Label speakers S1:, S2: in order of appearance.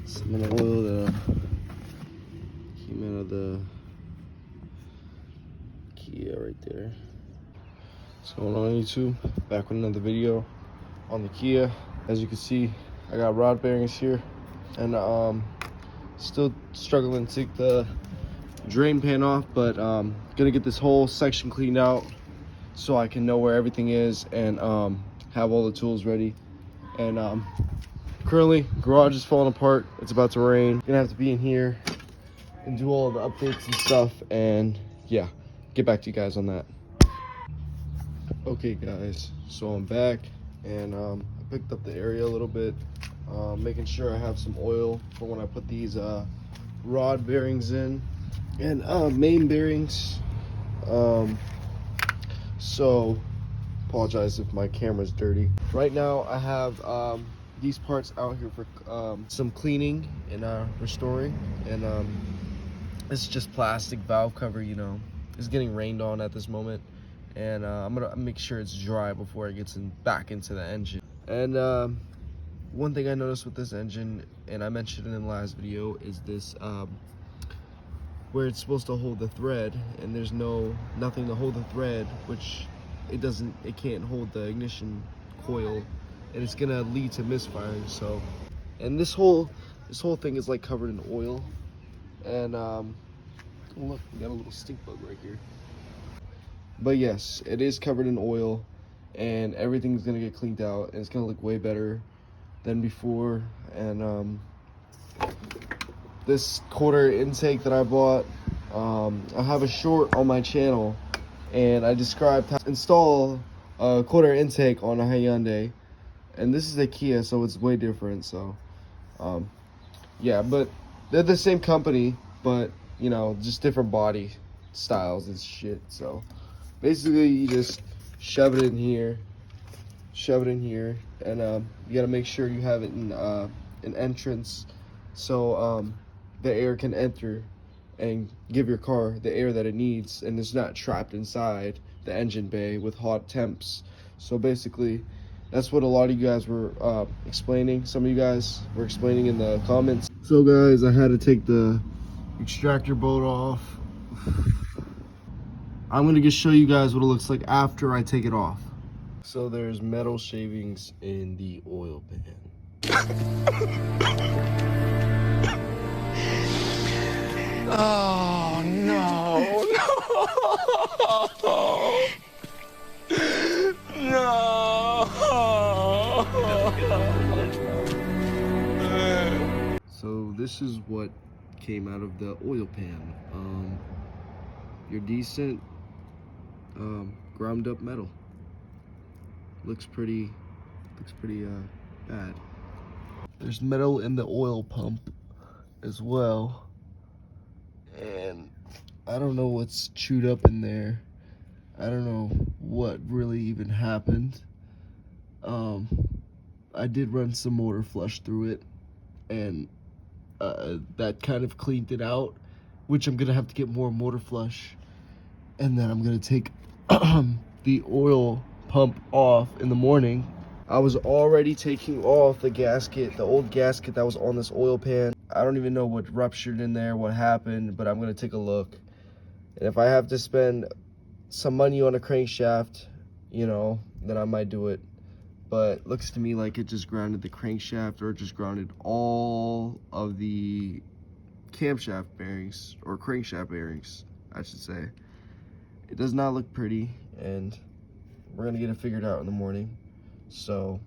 S1: Some of the oil that came out of the Kia right there. What's going on, YouTube? Back with another video on the Kia. As you can see, I got rod bearings here, and still struggling to take the drain pan off, but gonna get this whole section cleaned out so I can know where everything is and have all the tools ready. And currently garage is falling apart. It's about to rain. Gonna have to be in here and do all the updates and stuff, and yeah, get back to you guys on that. Okay guys, so I'm back, and I picked up the area a little bit, making sure I have some oil for when I put these rod bearings in and main bearings. So apologize if my camera's dirty. Right now I have these parts out here for some cleaning and restoring, and it's just plastic valve cover, you know. It's getting rained on at this moment, and I'm gonna make sure it's dry before it gets back into the engine. And one thing I noticed with this engine, and I mentioned it in the last video, is this where it's supposed to hold the thread, and there's nothing to hold the thread, which it can't hold the ignition coil, and it's gonna lead to misfiring. So, and this whole thing is like covered in oil, and look, we got a little stink bug right here. But yes, it is covered in oil, and everything's gonna get cleaned out, and it's gonna look way better than before. And this quarter intake that I bought, I have a short on my channel, and I described how to install a quarter intake on a Hyundai, and this is a Kia, so it's way different. So yeah, but they're the same company, but you know, just different body styles and shit. So basically you just shove it in here, and you gotta make sure you have it in an entrance, so the air can enter and give your car the air that it needs, and it's not trapped inside the engine bay with hot temps. So basically that's what a lot of you guys were explaining. Some of you guys were explaining in the comments. So guys, I had to take the extractor bolt off. I'm gonna just show you guys what it looks like after I take it off. So there's metal shavings in the oil pan.
S2: Oh no, no.
S1: So this is what came out of the oil pan. Your decent ground up metal. Looks pretty bad. There's metal in the oil pump as well, and I don't know what's chewed up in there. I don't know what really even happened. I did run some motor flush through it, and that kind of cleaned it out, which I'm gonna have to get more motor flush, and then I'm gonna take the oil pump off in the morning. I was already taking off the gasket, the old gasket that was on this oil pan. I don't even know what ruptured in there, what happened, but I'm gonna take a look. And if I have to spend some money on a crankshaft, you know, then I might do it. But it looks to me like it just grounded the crankshaft, or it just grounded all of the camshaft bearings, or crankshaft bearings, I should say. It does not look pretty, and we're gonna get it figured out in the morning. So